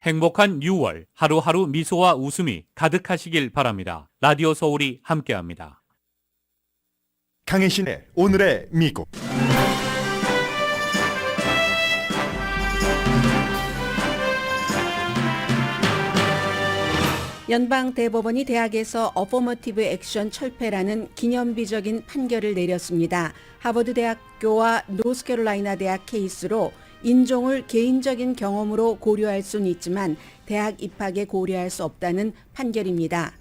행복한 6월, 하루하루 미소와 웃음이 가득하시길 바랍니다. 라디오 서울이 함께합니다. 강혜신의 오늘의 미국. 연방대법원이 대학에서 어포머티브 액션 철폐라는 기념비적인 판결을 내렸습니다. 하버드 대학교와 노스캐롤라이나 대학 케이스로 인종을 개인적인 경험으로 고려할 수는 있지만 대학 입학에 고려할 수 없다는 판결입니다.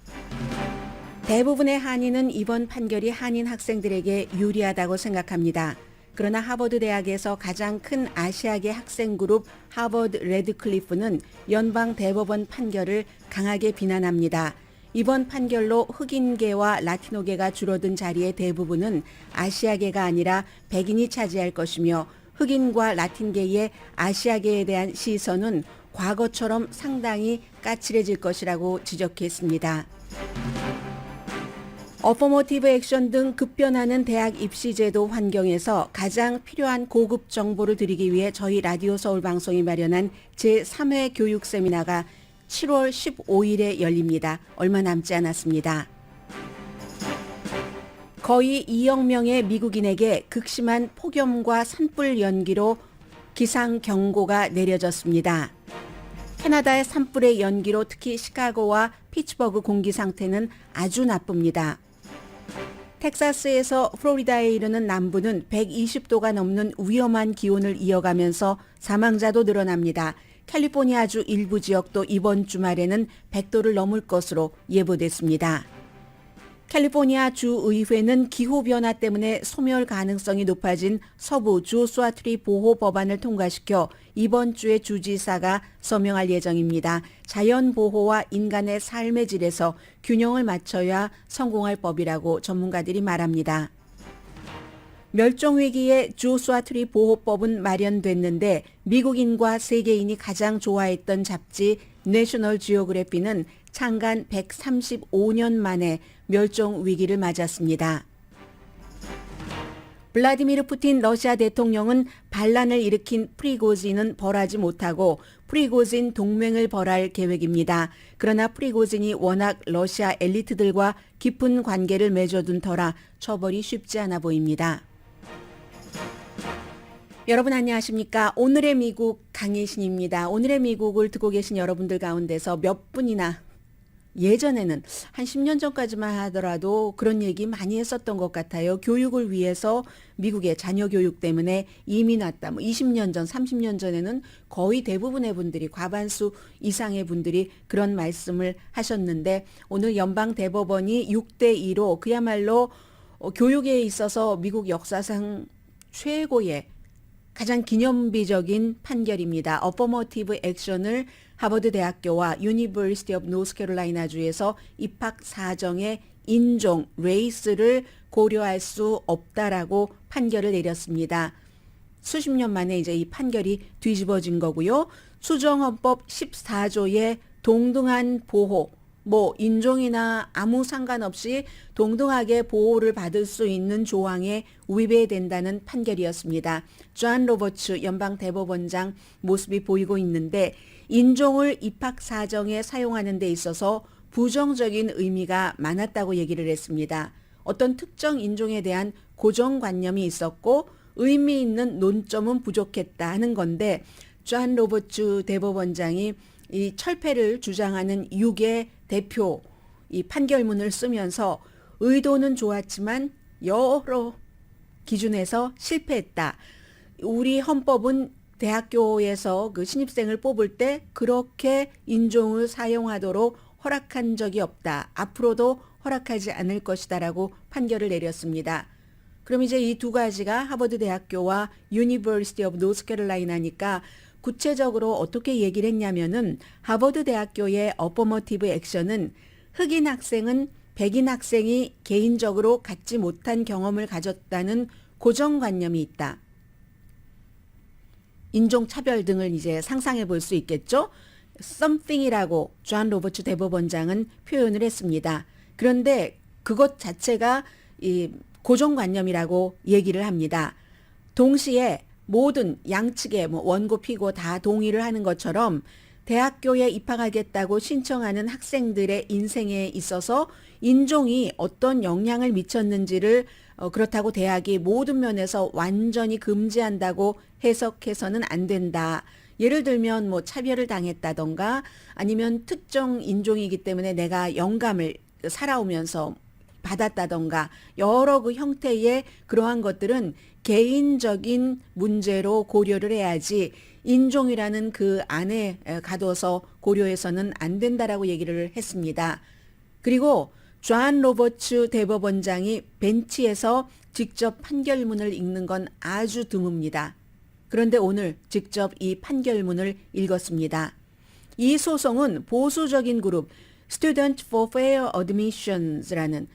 대부분의 한인은 이번 판결이 한인 학생들에게 유리하다고 생각합니다. 그러나 하버드 대학에서 가장 큰 아시아계 학생 그룹 하버드 레드클리프는 연방 대법원 판결을 강하게 비난합니다. 이번 판결로 흑인계와 라티노계가 줄어든 자리의 대부분은 아시아계가 아니라 백인이 차지할 것이며 흑인과 라틴계의 아시아계에 대한 시선은 과거처럼 상당히 까칠해질 것이라고 지적했습니다. 어포머티브 액션 등 급변하는 대학 입시제도 환경에서 가장 필요한 고급 정보를 드리기 위해 저희 라디오 서울 방송이 마련한 제3회 교육 세미나가 7월 15일에 열립니다. 얼마 남지 않았습니다. 거의 2억 명의 미국인에게 극심한 폭염과 산불 연기로 기상 경고가 내려졌습니다. 캐나다의 산불의 연기로 특히 시카고와 피츠버그 공기 상태는 아주 나쁩니다. 텍사스에서 플로리다에 이르는 남부는 120도가 넘는 위험한 기온을 이어가면서 사망자도 늘어납니다. 캘리포니아주 일부 지역도 이번 주말에는 100도를 넘을 것으로 예보됐습니다. 캘리포니아 주의회는 기후변화 때문에 소멸 가능성이 높아진 서부 조슈아 트리 보호 법안을 통과시켜 이번 주에 주지사가 서명할 예정입니다. 자연 보호와 인간의 삶의 질에서 균형을 맞춰야 성공할 법이라고 전문가들이 말합니다. 멸종위기의 조슈아 트리 보호법은 마련됐는데 미국인과 세계인이 가장 좋아했던 잡지 내셔널 지오그래피는 창간 135년 만에 멸종 위기를 맞았습니다. 블라디미르 푸틴 러시아 대통령은 반란을 일으킨 프리고진은 벌하지 못하고 프리고진 동맹을 벌할 계획입니다. 그러나 프리고진이 워낙 러시아 엘리트들과 깊은 관계를 맺어둔 터라 처벌이 쉽지 않아 보입니다. 여러분 안녕하십니까? 오늘의 미국 강혜신입니다. 오늘의 미국을 듣고 계신 여러분들 가운데서 몇 분이나 예전에는 한 10년 전까지만 하더라도 그런 얘기 많이 했었던 것 같아요. 교육을 위해서 미국의 자녀 교육 때문에 이민 왔다. 20년 전, 30년 전에는 거의 대부분의 분들이 과반수 이상의 분들이 그런 말씀을 하셨는데 오늘 연방 대법원이 6대2로 그야말로 교육에 있어서 미국 역사상 최고의 가장 기념비적인 판결입니다. 어포머티브 액션을 하버드 대학교와 유니버시티 오브 노스캐롤라이나 주에서 입학 사정의 인종, 레이스를 고려할 수 없다라고 판결을 내렸습니다. 수십 년 만에 이제 이 판결이 뒤집어진 거고요. 수정헌법 14조의 동등한 보호, 인종이나 아무 상관없이 동등하게 보호를 받을 수 있는 조항에 위배된다는 판결이었습니다. 존 로버츠 연방 대법원장 모습이 보이고 있는데 인종을 입학 사정에 사용하는 데 있어서 부정적인 의미가 많았다고 얘기를 했습니다. 어떤 특정 인종에 대한 고정관념이 있었고 의미 있는 논점은 부족했다 하는 건데 존 로버츠 대법원장이 이 철폐를 주장하는 6의 대표 이 판결문을 쓰면서 의도는 좋았지만 여러 기준에서 실패했다. 우리 헌법은 대학교에서 그 신입생을 뽑을 때 그렇게 인종을 사용하도록 허락한 적이 없다. 앞으로도 허락하지 않을 것이다라고 판결을 내렸습니다. 그럼 이제 이 두 가지가 하버드 대학교와 유니버시티 오브 노스캐롤라이나니까 구체적으로 어떻게 얘기를 했냐면은 하버드 대학교의 어포머티브 액션은 흑인 학생은 백인 학생이 개인적으로 갖지 못한 경험을 가졌다는 고정관념이 있다. 인종차별 등을 이제 상상해 볼 수 있겠죠. something이라고 존 로버츠 대법원장은 표현을 했습니다. 그런데 그것 자체가 이 고정관념이라고 얘기를 합니다. 동시에 모든 양측의 원고 피고 다 동의를 하는 것처럼 대학교에 입학하겠다고 신청하는 학생들의 인생에 있어서 인종이 어떤 영향을 미쳤는지를 그렇다고 대학이 모든 면에서 완전히 금지한다고 해석해서는 안 된다. 예를 들면 뭐 차별을 당했다던가 아니면 특정 인종이기 때문에 내가 영감을 살아오면서 받았다던가 여러 그 형태의 그러한 것들은 개인적인 문제로 고려를 해야지 인종이라는 그 안에 가둬서 고려해서는 안 된다라고 얘기를 했습니다. 그리고 존 로버츠 대법원장이 벤치에서 직접 판결문을 읽는 건 아주 드뭅니다. 그런데 오늘 직접 이 판결문을 읽었습니다. 이 소송은 보수적인 그룹 Student for Fair Admissions라는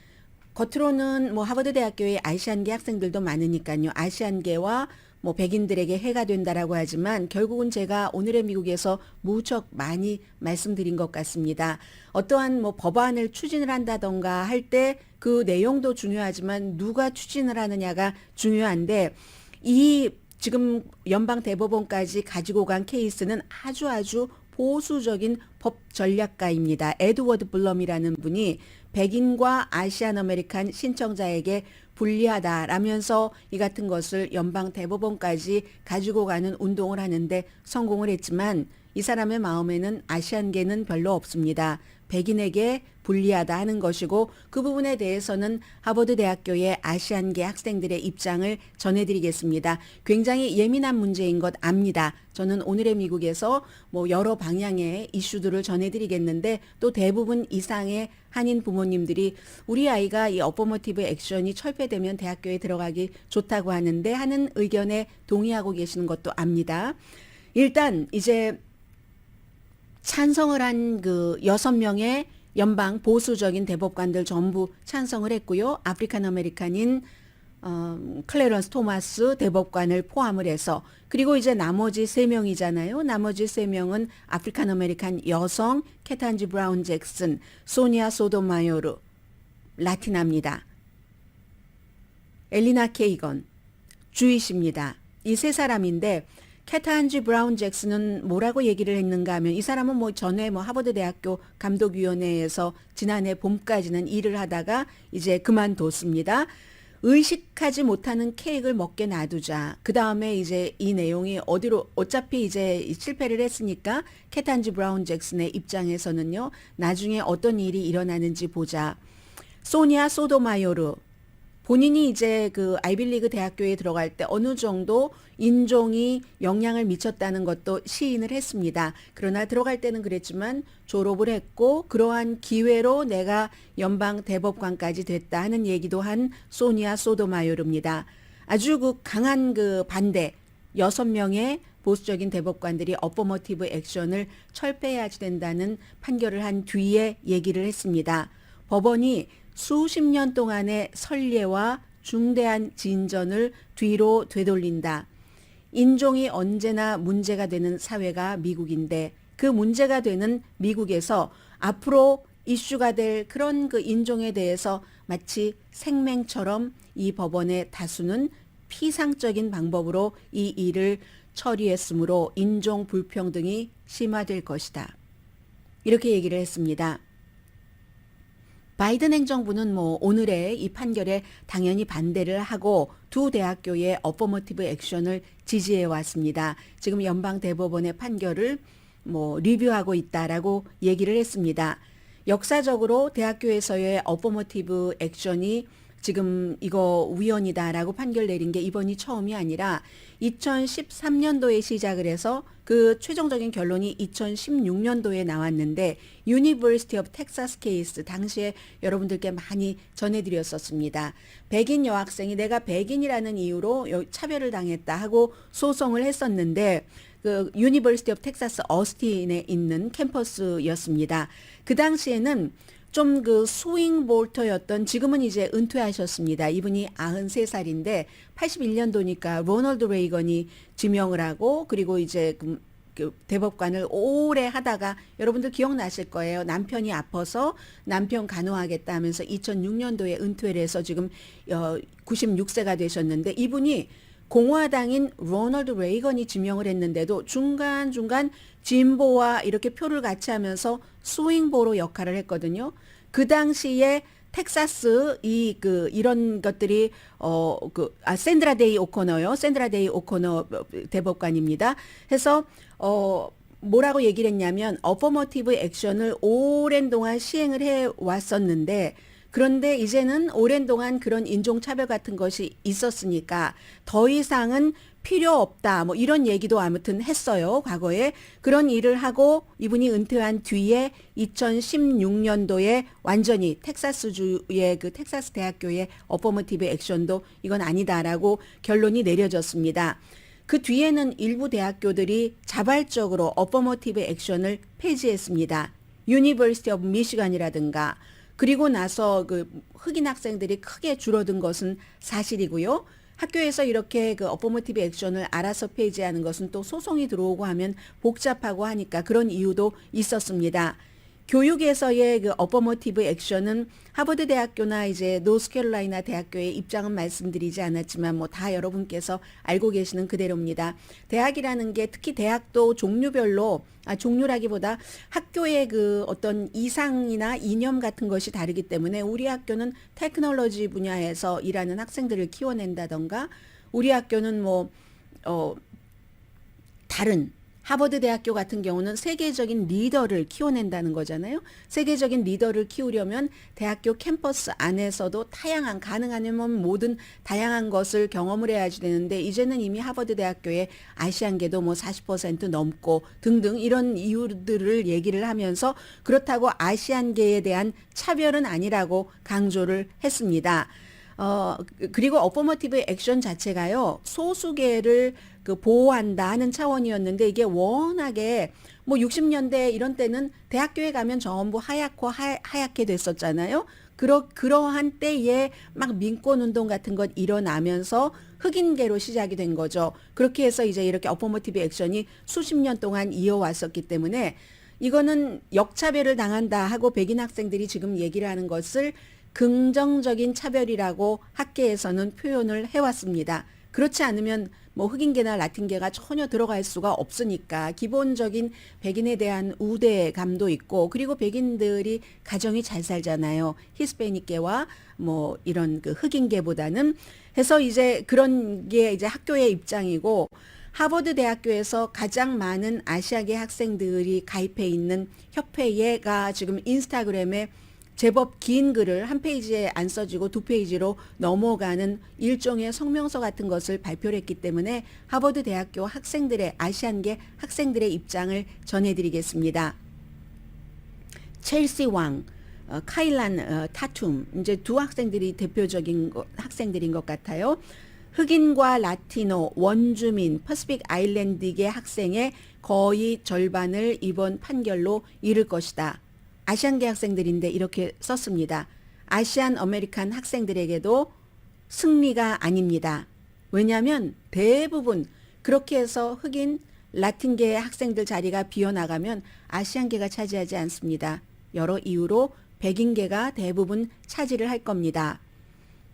겉으로는 뭐 하버드 대학교의 아시안계 학생들도 많으니까요. 아시안계와 뭐 백인들에게 해가 된다라고 하지만 결국은 제가 오늘의 미국에서 무척 많이 말씀드린 것 같습니다. 어떠한 뭐 법안을 추진을 한다던가 할 때 그 내용도 중요하지만 누가 추진을 하느냐가 중요한데 이 지금 연방 대법원까지 가지고 간 케이스는 아주 보수적인 법 전략가입니다. 에드워드 블럼이라는 분이 백인과 아시안 아메리칸 신청자에게 불리하다라면서 이 같은 것을 연방 대법원까지 가지고 가는 운동을 하는데 성공을 했지만 이 사람의 마음에는 아시안계는 별로 없습니다. 백인에게 불리하다 하는 것이고 그 부분에 대해서는 하버드 대학교의 아시안계 학생들의 입장을 전해드리겠습니다. 굉장히 예민한 문제인 것 압니다. 저는 오늘의 미국에서 뭐 여러 방향의 이슈들을 전해드리겠는데 또 대부분 이상의 한인 부모님들이 우리 아이가 이 어퍼머티브 액션이 철폐되면 대학교에 들어가기 좋다고 하는데 하는 의견에 동의하고 계시는 것도 압니다. 일단 이제 찬성을 한 그 6명의 연방 보수적인 대법관들 전부 찬성을 했고요. 아프리칸 아메리칸인 클래런스 토마스 대법관을 포함을 해서 그리고 이제 나머지 3명이잖아요. 나머지 3명은 아프리칸 아메리칸 여성 케탄지 브라운 잭슨, 소니아 소토마요르, 라티나입니다. 엘리나 케이건, 주이시입니다. 이 세 사람인데 케탄지 브라운 잭슨은 뭐라고 얘기를 했는가 하면 이 사람은 뭐 전에 뭐 하버드 대학교 감독위원회에서 지난해 봄까지는 일을 하다가 이제 그만뒀습니다. 의식하지 못하는 케이크를 먹게 놔두자. 그 다음에 이제 이 내용이 어디로 어차피 이제 실패를 했으니까 케탄지 브라운 잭슨의 입장에서는요. 나중에 어떤 일이 일어나는지 보자. 소니아 소토마요르 본인이 이제 그 아이빌리그 대학교에 들어갈 때 어느 정도 인종이 영향을 미쳤다는 것도 시인을 했습니다. 그러나 들어갈 때는 그랬지만 졸업을 했고 그러한 기회로 내가 연방 대법관까지 됐다 하는 얘기도 한 소니아 소토마요르입니다. 아주 그 강한 그 반대 6명의 보수적인 대법관들이 어퍼머티브 액션을 철폐해야지 된다는 판결을 한 뒤에 얘기를 했습니다. 법원이 수십 년 동안의 선례와 중대한 진전을 뒤로 되돌린다. 인종이 언제나 문제가 되는 사회가 미국인데 그 문제가 되는 미국에서 앞으로 이슈가 될 그런 그 인종에 대해서 마치 생맹처럼 이 법원의 다수는 피상적인 방법으로 이 일을 처리했으므로 인종 불평등이 심화될 것이다. 이렇게 얘기를 했습니다. 바이든 행정부는 뭐 오늘의 이 판결에 당연히 반대를 하고 두 대학교의 어퍼머티브 액션을 지지해 왔습니다. 지금 연방 대법원의 판결을 뭐 리뷰하고 있다라고 얘기를 했습니다. 역사적으로 대학교에서의 어퍼머티브 액션이 지금 이거 위헌이다라고 판결 내린 게 이번이 처음이 아니라 2013년도에 시작을 해서 그 최종적인 결론이 2016년도에 나왔는데 유니버시티 오브 텍사스 케이스 당시에 여러분들께 많이 전해드렸었습니다. 백인 여학생이 내가 백인이라는 이유로 차별을 당했다 하고 소송을 했었는데 그 유니버시티 오브 텍사스 어스틴에 있는 캠퍼스였습니다. 그 당시에는 좀 그 스윙 볼터였던 지금은 이제 은퇴하셨습니다. 이분이 93살인데 81년도니까 로널드 레이건이 지명을 하고 그리고 이제 그 대법관을 오래 하다가 여러분들 기억나실 거예요. 남편이 아파서 남편 간호하겠다 하면서 2006년도에 은퇴를 해서 지금 96세가 되셨는데 이분이 공화당인 로널드 레이건이 지명을 했는데도 중간중간 진보와 이렇게 표를 같이 하면서 스윙보로 역할을 했거든요. 그 당시에 텍사스 이런 것들이 샌드라 데이 오코너요. 샌드라 데이 오코너 대법관입니다. 해서 뭐라고 얘기를 했냐면 어퍼머티브 액션을 오랜 동안 시행을 해 왔었는데 그런데 이제는 오랜 동안 그런 인종차별 같은 것이 있었으니까 더 이상은 필요 없다. 뭐 이런 얘기도 아무튼 했어요. 과거에. 그런 일을 하고 이분이 은퇴한 뒤에 2016년도에 완전히 텍사스주의 그 텍사스 대학교의 어퍼머티브 액션도 이건 아니다라고 결론이 내려졌습니다. 그 뒤에는 일부 대학교들이 자발적으로 어퍼머티브 액션을 폐지했습니다. 유니버시티 오브 미시간이라든가 그리고 나서 그 흑인 학생들이 크게 줄어든 것은 사실이고요. 학교에서 이렇게 그 어퍼머티브 액션을 알아서 폐지하는 것은 또 소송이 들어오고 하면 복잡하고 하니까 그런 이유도 있었습니다. 교육에서의 그 어퍼머티브 액션은 하버드 대학교나 이제 노스캐롤라이나 대학교의 입장은 말씀드리지 않았지만 뭐 다 여러분께서 알고 계시는 그대로입니다. 대학이라는 게 특히 대학도 종류별로 종류라기보다 학교의 그 어떤 이상이나 이념 같은 것이 다르기 때문에 우리 학교는 테크놀로지 분야에서 일하는 학생들을 키워낸다던가 우리 학교는 다른 하버드 대학교 같은 경우는 세계적인 리더를 키워낸다는 거잖아요. 세계적인 리더를 키우려면 대학교 캠퍼스 안에서도 가능하면 모든 다양한 것을 경험을 해야지 되는데 이제는 이미 하버드 대학교의 아시안계도 40% 넘고 등등 이런 이유들을 얘기를 하면서 그렇다고 아시안계에 대한 차별은 아니라고 강조를 했습니다. 그리고 어퍼머티브 액션 자체가요, 소수계를 보호한다 하는 차원이었는데 이게 워낙에 60년대 이런 때는 대학교에 가면 전부 하얗게 됐었잖아요. 그러한 때에 막 민권운동 같은 것 일어나면서 흑인계로 시작이 된 거죠. 그렇게 해서 이제 이렇게 어퍼머티브 액션이 수십 년 동안 이어왔었기 때문에 이거는 역차별을 당한다 하고 백인 학생들이 지금 얘기를 하는 것을 긍정적인 차별이라고 학계에서는 표현을 해왔습니다. 그렇지 않으면 흑인계나 라틴계가 전혀 들어갈 수가 없으니까 기본적인 백인에 대한 우대감도 있고 그리고 백인들이 가정이 잘 살잖아요. 히스패닉계와 이런 그 흑인계보다는 해서 이제 그런 게 이제 학교의 입장이고 하버드 대학교에서 가장 많은 아시아계 학생들이 가입해 있는 협회가 지금 인스타그램에 제법 긴 글을 한 페이지에 안 써지고 두 페이지로 넘어가는 일종의 성명서 같은 것을 발표를 했기 때문에 하버드 대학교 아시안계 학생들의 입장을 전해드리겠습니다. 첼시 왕, 카일란 타툼, 이제 두 학생들이 대표적인 학생들인 것 같아요. 흑인과 라티노, 원주민, 퍼시픽 아일랜드계 학생의 거의 절반을 이번 판결로 잃을 것이다. 아시안계 학생들인데 이렇게 썼습니다. 아시안 아메리칸 학생들에게도 승리가 아닙니다. 왜냐하면 대부분 그렇게 해서 흑인, 라틴계 학생들 자리가 비어나가면 아시안계가 차지하지 않습니다. 여러 이유로 백인계가 대부분 차지를 할 겁니다.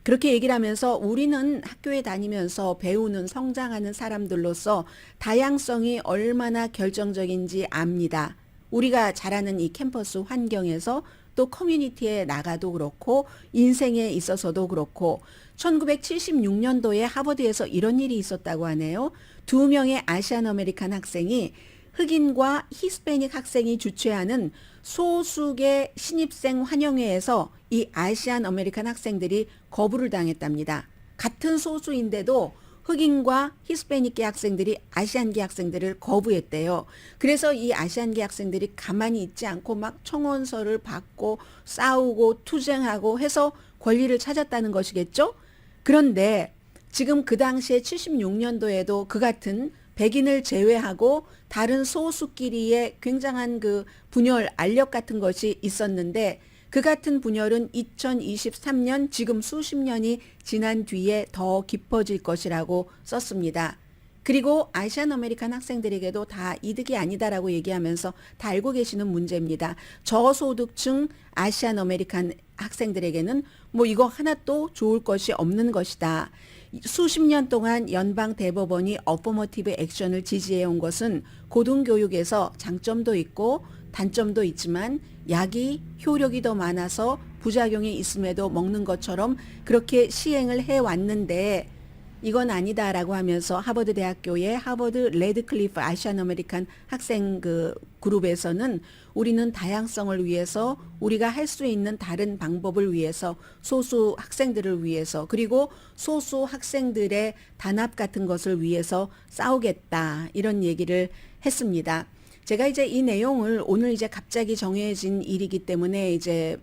그렇게 얘기를 하면서 우리는 학교에 다니면서 배우는 성장하는 사람들로서 다양성이 얼마나 결정적인지 압니다. 우리가 잘하는 이 캠퍼스 환경에서 또 커뮤니티에 나가도 그렇고 인생에 있어서도 그렇고 1976년도에 하버드에서 이런 일이 있었다고 하네요. 2명의 아시안 아메리칸 학생이 흑인과 히스패닉 학생이 주최하는 소수계 신입생 환영회에서 이 아시안 아메리칸 학생들이 거부를 당했답니다. 같은 소수인데도 흑인과 히스패닉계 학생들이 아시안계 학생들을 거부했대요. 그래서 이 아시안계 학생들이 가만히 있지 않고 막 청원서를 받고 싸우고 투쟁하고 해서 권리를 찾았다는 것이겠죠? 그런데 지금 그 당시에 76년도에도 그 같은 백인을 제외하고 다른 소수끼리의 굉장한 그 분열, 알력 같은 것이 있었는데 그 같은 분열은 2023년 지금 수십 년이 지난 뒤에 더 깊어질 것이라고 썼습니다. 그리고 아시안 아메리칸 학생들에게도 다 이득이 아니다라고 얘기하면서 다 알고 계시는 문제입니다. 저소득층 아시안 아메리칸 학생들에게는 이거 하나 또 좋을 것이 없는 것이다. 수십 년 동안 연방 대법원이 어퍼머티브 액션을 지지해 온 것은 고등교육에서 장점도 있고 단점도 있지만 약이 효력이 더 많아서 부작용이 있음에도 먹는 것처럼 그렇게 시행을 해 왔는데 이건 아니다라고 하면서 하버드 대학교의 하버드 레드클리프 아시안 아메리칸 학생 그 그룹에서는 우리는 다양성을 위해서 우리가 할 수 있는 다른 방법을 위해서 소수 학생들을 위해서 그리고 소수 학생들의 단합 같은 것을 위해서 싸우겠다 이런 얘기를 했습니다. 제가 이제 이 내용을 오늘 이제 갑자기 정해진 일이기 때문에 이제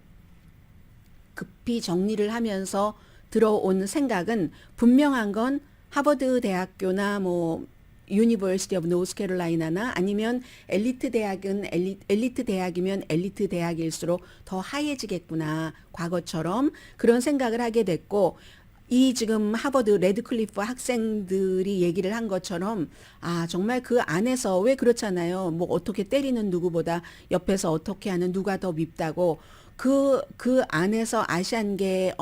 급히 정리를 하면서 들어온 생각은 분명한 건 하버드 대학교나 뭐 유니버시티 오브 노스캐롤라이나나 아니면 엘리트 대학은 엘리트 대학이면 엘리트 대학일수록 더 하얘지겠구나. 과거처럼 그런 생각을 하게 됐고 이 지금 하버드 레드클리프 학생들이 얘기를 한 것처럼 아 정말 그 안에서 왜 그렇잖아요. 뭐 어떻게 때리는 누구보다 옆에서 어떻게 하는 누가 더 밉다고 그 안에서 아시안계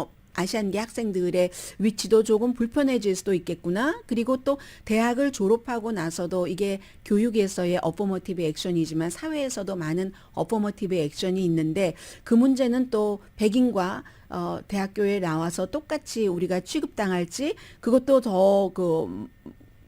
학생들의 위치도 조금 불편해질 수도 있겠구나. 그리고 또 대학을 졸업하고 나서도 이게 교육에서의 어퍼머티브 액션이지만 사회에서도 많은 어퍼머티브 액션이 있는데 그 문제는 또 백인과 대학교에 나와서 똑같이 우리가 취급당할지 그것도 더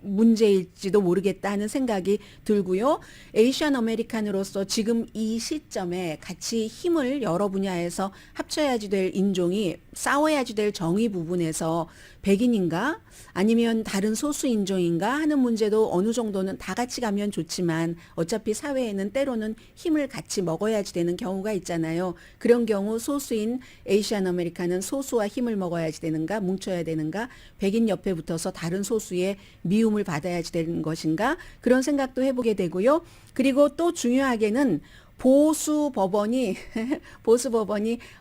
문제일지도 모르겠다 하는 생각이 들고요. 에이시안 아메리칸으로서 지금 이 시점에 같이 힘을 여러 분야에서 합쳐야지 될 인종이 싸워야지 될 정의 부분에서 백인인가 아니면 다른 소수 인종인가 하는 문제도 어느 정도는 다 같이 가면 좋지만 어차피 사회에는 때로는 힘을 같이 먹어야지 되는 경우가 있잖아요. 그런 경우 소수인 에이시안 아메리칸은 소수와 힘을 먹어야지 되는가 뭉쳐야 되는가 백인 옆에 붙어서 다른 소수의 미움을 받아야지 되는 것인가 그런 생각도 해보게 되고요. 그리고 또 중요하게는 보수 법원이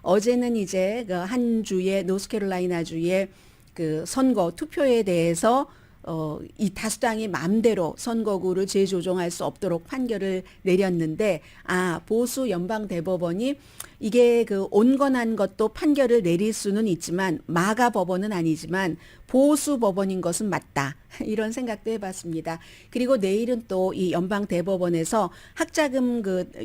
어제는 이제 그 한 주의 노스캐롤라이나 주의 그 선거 투표에 대해서 이 다수당이 마음대로 선거구를 재조정할 수 없도록 판결을 내렸는데 보수 연방 대법원이 이게 그 온건한 것도 판결을 내릴 수는 있지만 마가 법원은 아니지만 보수 법원인 것은 맞다. 이런 생각도 해봤습니다. 그리고 내일은 또 이 연방 대법원에서 학자금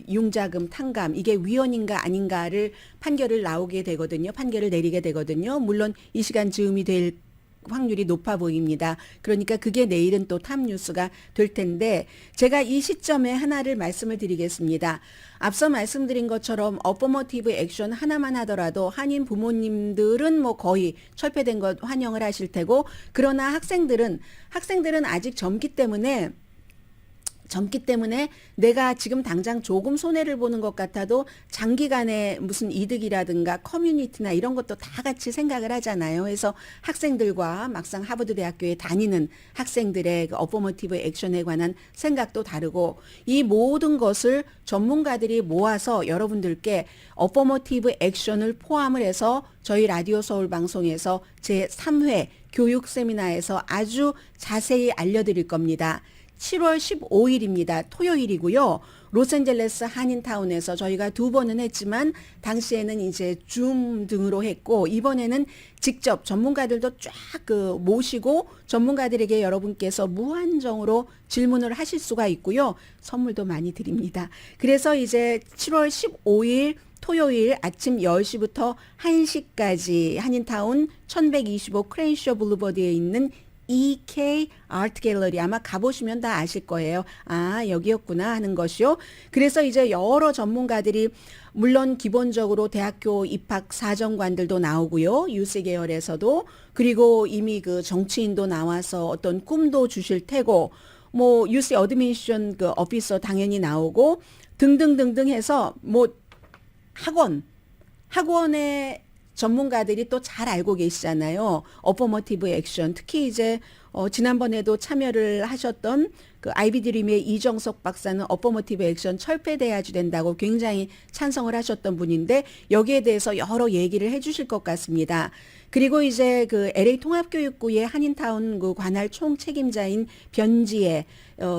융자금 탕감 이게 위헌인가 아닌가를 판결을 내리게 되거든요. 물론 이 시간 즈음이 될 확률이 높아 보입니다. 그러니까 그게 내일은 또 탑 뉴스가 될 텐데 제가 이 시점에 하나를 말씀을 드리겠습니다. 앞서 말씀드린 것처럼 어퍼머티브 액션 하나만 하더라도 한인 부모님들은 뭐 거의 철폐된 것 환영을 하실 테고 그러나 학생들은 아직 젊기 때문에 내가 지금 당장 조금 손해를 보는 것 같아도 장기간의 무슨 이득이라든가 커뮤니티나 이런 것도 다 같이 생각을 하잖아요. 그래서 학생들과 막상 하버드 대학교에 다니는 학생들의 그 어퍼머티브 액션에 관한 생각도 다르고 이 모든 것을 전문가들이 모아서 여러분들께 어퍼머티브 액션을 포함을 해서 저희 라디오 서울 방송에서 제3회 교육 세미나에서 아주 자세히 알려드릴 겁니다. 7월 15일입니다. 토요일이고요. 로스앤젤레스 한인타운에서 저희가 2번은 했지만 당시에는 이제 줌 등으로 했고 이번에는 직접 전문가들도 쫙 모시고 전문가들에게 여러분께서 무한정으로 질문을 하실 수가 있고요. 선물도 많이 드립니다. 그래서 이제 7월 15일 토요일 아침 10시부터 1시까지 한인타운 1125 크레인쇼 블루버드에 있는 EK 아트 갤러리 아마 가보시면 다 아실 거예요. 여기였구나 하는 것이요. 그래서 이제 여러 전문가들이 물론 기본적으로 대학교 입학 사정관들도 나오고요. 유세 계열에서도 그리고 이미 그 정치인도 나와서 어떤 꿈도 주실 테고 뭐 유세 어드미션 그 오피서 당연히 나오고 등등등등 해서 뭐 학원의 전문가들이 또 잘 알고 계시잖아요. 어퍼머티브 액션. 특히 이제 지난번에도 참여를 하셨던 그 아이비 드림의 이정석 박사는 어퍼머티브 액션 철폐돼야지 된다고 굉장히 찬성을 하셨던 분인데 여기에 대해서 여러 얘기를 해 주실 것 같습니다. 그리고 이제 그 LA 통합교육부의 한인타운 그 관할 총책임자인 변지혜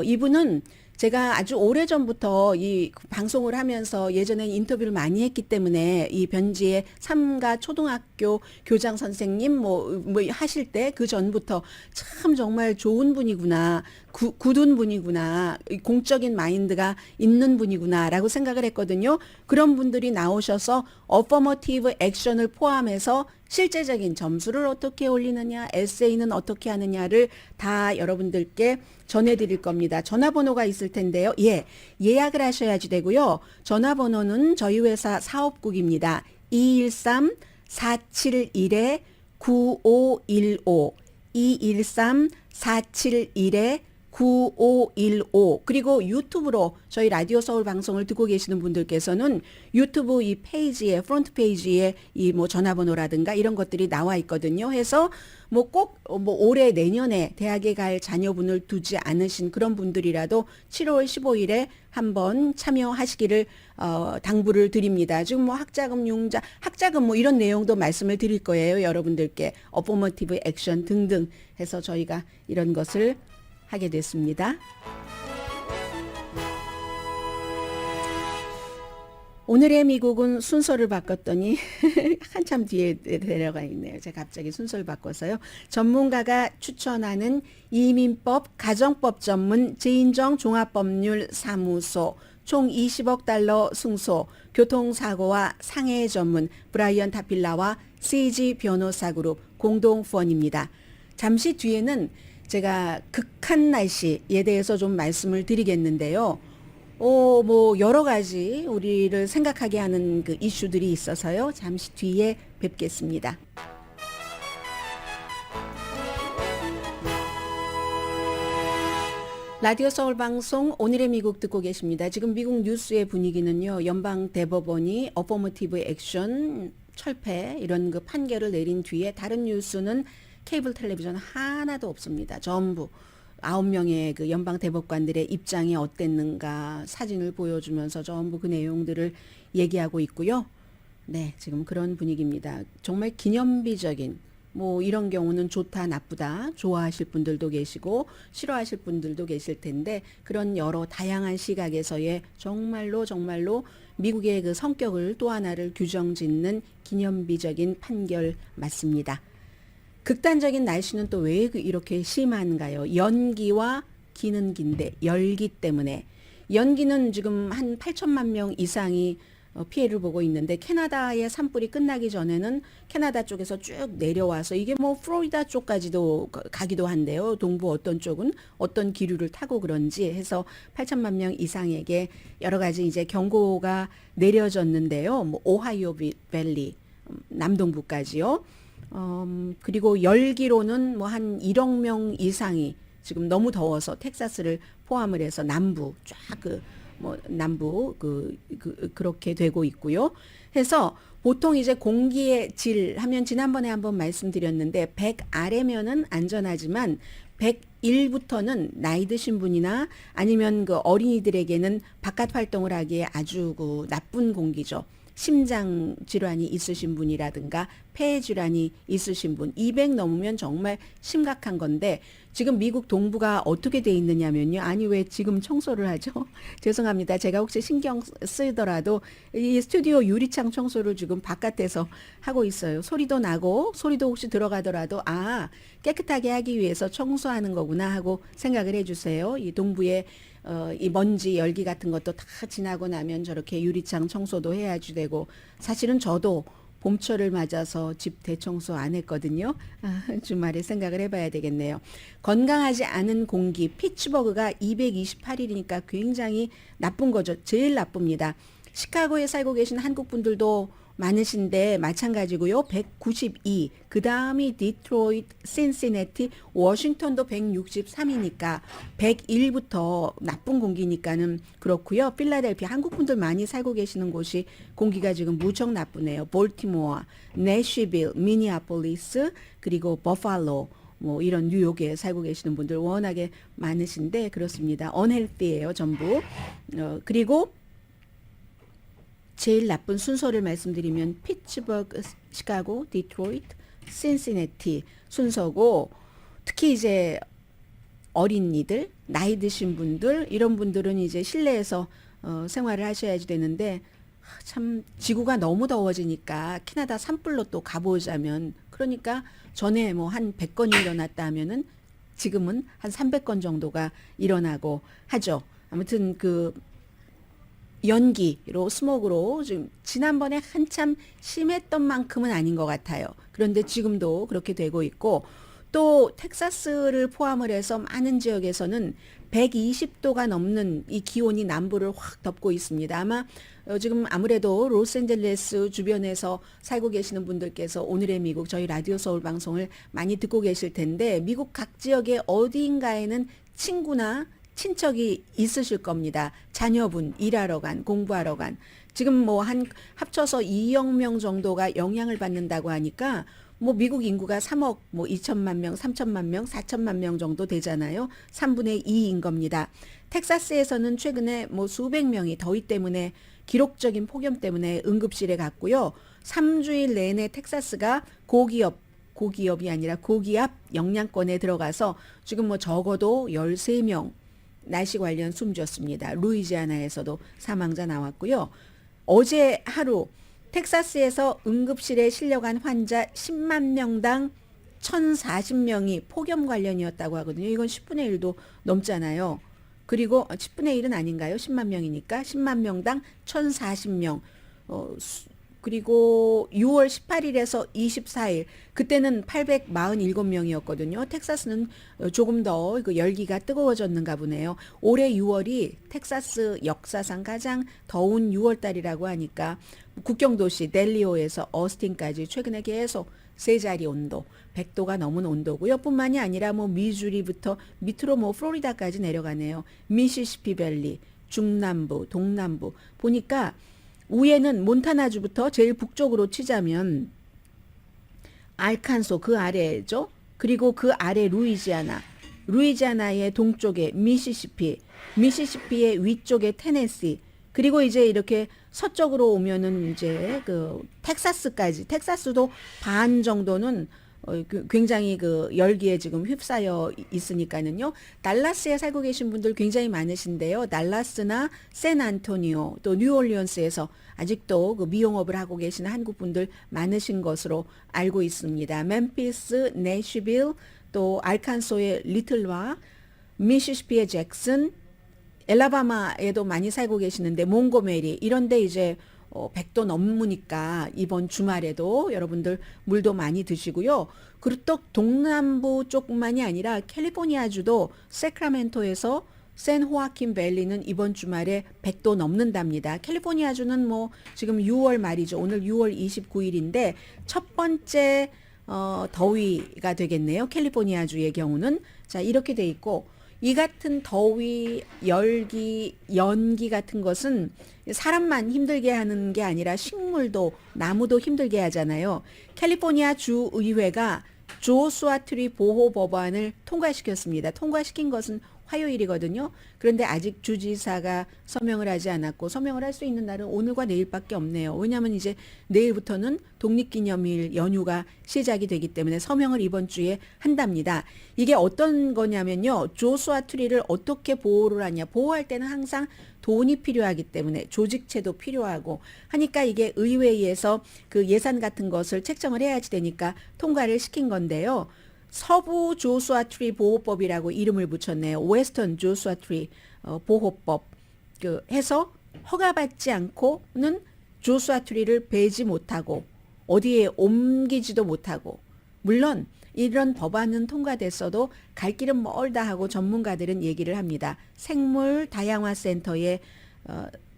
이분은 제가 아주 오래전부터 이 방송을 하면서 예전에 인터뷰를 많이 했기 때문에 이 변지의 삼가 초등학교 교장 선생님 뭐 하실 때 그 전부터 참 정말 좋은 분이구나. 굳은 분이구나. 공적인 마인드가 있는 분이구나라고 생각을 했거든요. 그런 분들이 나오셔서 어퍼머티브 액션을 포함해서 실제적인 점수를 어떻게 올리느냐, 에세이는 어떻게 하느냐를 다 여러분들께 전해드릴 겁니다. 전화번호가 있을 텐데요. 예약을 하셔야지 되고요. 전화번호는 저희 회사 사업국입니다. 213-471-9515 213-471-9515 그리고 유튜브로 저희 라디오 서울 방송을 듣고 계시는 분들께서는 유튜브 이 페이지에 프론트 페이지에 이 뭐 전화번호라든가 이런 것들이 나와 있거든요. 해서 뭐 꼭 뭐 올해 내년에 대학에 갈 자녀분을 두지 않으신 그런 분들이라도 7월 15일에 한번 참여하시기를 당부를 드립니다. 지금 뭐 학자금 융자, 학자금 뭐 이런 내용도 말씀을 드릴 거예요. 여러분들께 어포머티브 액션 등등 해서 저희가 이런 것을 하게 됐습니다. 오늘의 미국은 순서를 바꿨더니 한참 뒤에 내려가 있네요. 제가 갑자기 순서를 바꿔서요. 전문가가 추천하는 이민법, 가정법 전문 제인정 종합법률 사무소 총 20억 달러 승소, 교통사고와 상해 전문 브라이언 타필라와 CG 변호사 그룹 공동 후원입니다. 잠시 뒤에는 제가 극한 날씨에 대해서 좀 말씀을 드리겠는데요. 뭐 여러 가지 우리를 생각하게 하는 그 이슈들이 있어서요. 잠시 뒤에 뵙겠습니다. 라디오 서울 방송 오늘의 미국 듣고 계십니다. 지금 미국 뉴스의 분위기는요. 연방 대법원이 어포머티브 액션 철폐 이런 그 판결을 내린 뒤에 다른 뉴스는 케이블 텔레비전 하나도 없습니다. 전부 9명의 그 연방 대법관들의 입장이 어땠는가 사진을 보여주면서 전부 그 내용들을 얘기하고 있고요. 네, 지금 그런 분위기입니다. 정말 기념비적인 뭐 이런 경우는 좋다 나쁘다 좋아하실 분들도 계시고 싫어하실 분들도 계실 텐데 그런 여러 다양한 시각에서의 정말로 미국의 그 성격을 또 하나를 규정짓는 기념비적인 판결 맞습니다. 극단적인 날씨는 또 왜 이렇게 심한가요? 연기와 기는 긴데 열기 때문에 연기는 지금 한 8천만 명 이상이 피해를 보고 있는데 캐나다의 산불이 끝나기 전에는 캐나다 쪽에서 쭉 내려와서 이게 뭐 플로리다 쪽까지도 가기도 한데요. 동부 어떤 쪽은 어떤 기류를 타고 그런지 해서 8천만 명 이상에게 여러 가지 이제 경고가 내려졌는데요. 뭐 오하이오 밸리 남동부까지요. 그리고 열기로는 뭐 한 1억 명 이상이 지금 너무 더워서 텍사스를 포함을 해서 남부 쫙 남부 그렇게 되고 있고요. 해서 보통 이제 공기의 질 하면 지난번에 한번 말씀드렸는데 100 아래면은 안전하지만 101부터는 나이 드신 분이나 아니면 그 어린이들에게는 바깥 활동을 하기에 아주 그 나쁜 공기죠. 심장 질환이 있으신 분이라든가 폐 질환이 있으신 분 200 넘으면 정말 심각한 건데 지금 미국 동부가 어떻게 돼 있느냐면요. 아니 왜 지금 청소를 하죠? 죄송합니다. 제가 혹시 신경 쓰더라도 이 스튜디오 유리창 청소를 지금 바깥에서 하고 있어요. 소리도 나고 소리도 혹시 들어가더라도 깨끗하게 하기 위해서 청소하는 거구나 하고 생각을 해주세요. 이 동부에 이 먼지 열기 같은 것도 다 지나고 나면 저렇게 유리창 청소도 해야지 되고 사실은 저도 봄철을 맞아서 집 대청소 안 했거든요. 주말에 생각을 해봐야 되겠네요. 건강하지 않은 공기 피츠버그가 228일이니까 굉장히 나쁜 거죠. 제일 나쁩니다. 시카고에 살고 계신 한국 분들도 많으신데 마찬가지고요. 192. 그 다음이 디트로이트, 신시내티, 워싱턴도 163이니까 101부터 나쁜 공기니까는 그렇고요. 필라델피아 한국 분들 많이 살고 계시는 곳이 공기가 지금 무척 나쁘네요. 볼티모어, 내쉬빌, 미니아폴리스, 그리고 버팔로 뭐 이런 뉴욕에 살고 계시는 분들 워낙에 많으신데 그렇습니다. 언헬티예요, 전부. 그리고 제일 나쁜 순서를 말씀드리면 피츠버그, 시카고, 디트로이트, 신시내티 순서고 특히 이제 어린이들, 나이 드신 분들, 이런 분들은 이제 실내에서 생활을 하셔야지 되는데, 참 지구가 너무 더워지니까 캐나다 산불로 또 가보자면, 그러니까 전에 뭐 한 100건이 일어났다 하면은 지금은 한 300건 정도가 일어나고 하죠. 아무튼 그 연기로 스모그로 지금 지난번에 한참 심했던 만큼은 아닌 것 같아요. 그런데 지금도 그렇게 되고 있고, 또 텍사스를 포함을 해서 많은 지역에서는 120도가 넘는 이 기온이 남부를 확 덮고 있습니다. 아마 지금 아무래도 로스앤젤레스 주변에서 살고 계시는 분들께서 오늘의 미국 저희 라디오 서울 방송을 많이 듣고 계실 텐데, 미국 각 지역의 어디인가에는 친구나 친척이 있으실 겁니다. 자녀분 일하러 간, 공부하러 간. 지금 뭐 한 합쳐서 2억 명 정도가 영향을 받는다고 하니까 뭐 미국 인구가 3억 뭐 2천만 명, 3천만 명, 4천만 명 정도 되잖아요. 3분의 2인 겁니다. 텍사스에서는 최근에 뭐 수백 명이 더위 때문에 기록적인 폭염 때문에 응급실에 갔고요. 3주일 내내 텍사스가 고기업이 아니라 고기압 영향권에 들어가서 지금 뭐 적어도 13명 날씨 관련 숨졌습니다. 루이지아나에서도 사망자 나왔고요. 어제 하루 텍사스에서 응급실에 실려간 환자 10만 명당 1,040명이 폭염 관련이었다고 하거든요. 이건 10분의 1도 넘잖아요. 그리고 10분의 1은 아닌가요? 10만 명이니까 10만 명당 1,040명. 그리고 6월 18일에서 24일 그때는 847명이었거든요. 텍사스는 조금 더 그 열기가 뜨거워졌는가 보네요. 올해 6월이 텍사스 역사상 가장 더운 6월 달이라고 하니까 국경도시 델리오에서 어스틴까지 최근에 계속 세 자리 온도, 100도가 넘은 온도고요. 뿐만이 아니라 뭐 미주리부터 밑으로 뭐 플로리다까지 내려가네요. 미시시피 밸리, 중남부, 동남부 보니까 위에는 몬타나주부터 제일 북쪽으로 치자면 알칸소 그 아래죠. 그리고 그 아래 루이지아나의 동쪽에 미시시피의 위쪽에 테네시, 그리고 이제 이렇게 서쪽으로 오면은 이제 그 텍사스도 반 정도는 굉장히 그 열기에 지금 휩싸여 있으니까는요. 달라스에 살고 계신 분들 굉장히 많으신데요. 달라스나 샌안토니오 또 뉴올리언스에서 아직도 그 미용업을 하고 계시는 한국 분들 많으신 것으로 알고 있습니다. 멤피스, 내쉬빌, 또 알칸소의 리틀와 미시시피의 잭슨, 엘라바마에도 많이 살고 계시는데 몽고메리 이런데 이제 100도 넘으니까 이번 주말에도 여러분들 물도 많이 드시고요. 그리고 또 동남부 쪽뿐만이 아니라 캘리포니아주도 세크라멘토에서 샌호아킨 밸리는 이번 주말에 100도 넘는답니다. 캘리포니아주는 뭐 지금 6월 말이죠. 오늘 6월 29일인데 첫 번째 더위가 되겠네요. 캘리포니아주의 경우는. 자, 이렇게 돼 있고, 이 같은 더위, 열기, 연기 같은 것은 사람만 힘들게 하는 게 아니라 식물도, 나무도 힘들게 하잖아요. 캘리포니아 주의회가 조수아 트리 보호 법안을 통과시켰습니다. 통과시킨 것은 화요일이거든요. 그런데 아직 주지사가 서명을 하지 않았고, 서명을 할 수 있는 날은 오늘과 내일밖에 없네요. 왜냐하면 이제 내일부터는 독립기념일 연휴가 시작이 되기 때문에 서명을 이번 주에 한답니다. 이게 어떤 거냐면요. 조수아 트리를 어떻게 보호를 하냐. 보호할 때는 항상 돈이 필요하기 때문에 조직체도 필요하고 하니까 이게 의회에서 그 예산 같은 것을 책정을 해야지 되니까 통과를 시킨 건데요. 서부 조수아 트리 보호법이라고 이름을 붙였네요. 웨스턴 조수아 트리 보호법 해서 허가받지 않고는 조수아 트리를 베지 못하고 어디에 옮기지도 못하고, 물론 이런 법안은 통과됐어도 갈 길은 멀다 하고 전문가들은 얘기를 합니다. 생물 다양화 센터의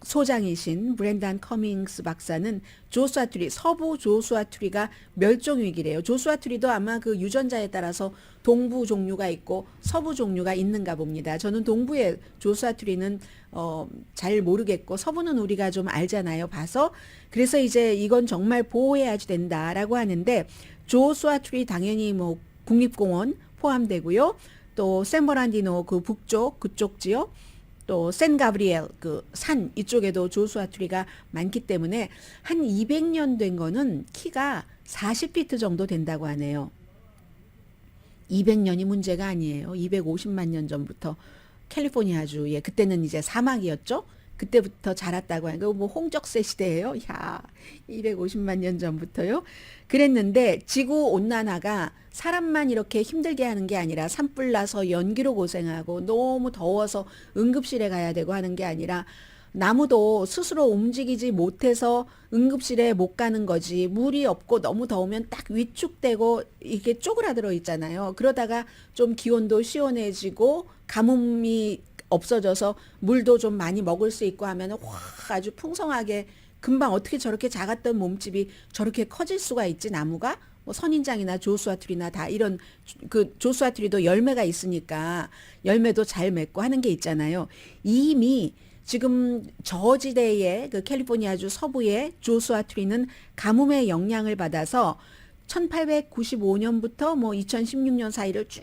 소장이신 브렌단 커밍스 박사는 조수아 트리, 서부 조수아 트리가 멸종 위기래요. 조수아 트리도 아마 그 유전자에 따라서 동부 종류가 있고 서부 종류가 있는가 봅니다. 저는 동부의 조수아 트리는 잘 모르겠고 서부는 우리가 좀 알잖아요. 봐서. 그래서 이제 이건 정말 보호해야지 된다라고 하는데, 조수아 트리 당연히 뭐 국립공원 포함되고요. 또 샌버란디노 그 북쪽 그쪽 지역, 또 샌가브리엘 그 산 이쪽에도 조수아 트리가 많기 때문에 한 200년 된 거는 키가 40피트 정도 된다고 하네요. 200년이 문제가 아니에요. 250만 년 전부터 캘리포니아주에 그때는 이제 사막이었죠. 그때부터 자랐다고 하니까 뭐 홍적세 시대예요. 야, 250만 년 전부터요. 그랬는데 지구 온난화가 사람만 이렇게 힘들게 하는 게 아니라 산불 나서 연기로 고생하고 너무 더워서 응급실에 가야 되고 하는 게 아니라 나무도 스스로 움직이지 못해서 응급실에 못 가는 거지. 물이 없고 너무 더우면 딱 위축되고 이게 쪼그라들어 있잖아요. 그러다가 좀 기온도 시원해지고 가뭄이 없어져서 물도 좀 많이 먹을 수 있고 하면 확 아주 풍성하게 금방 어떻게 저렇게 작았던 몸집이 저렇게 커질 수가 있지 나무가 뭐 선인장이나 조수아트리나 다 이런 그 조수아트리도 열매가 있으니까 열매도 잘 맺고 하는 게 있잖아요. 이미 지금 저지대의 그 캘리포니아주 서부의 조수아 트리는 가뭄의 영향을 받아서 1895년부터 뭐 2016년 사이를 쭉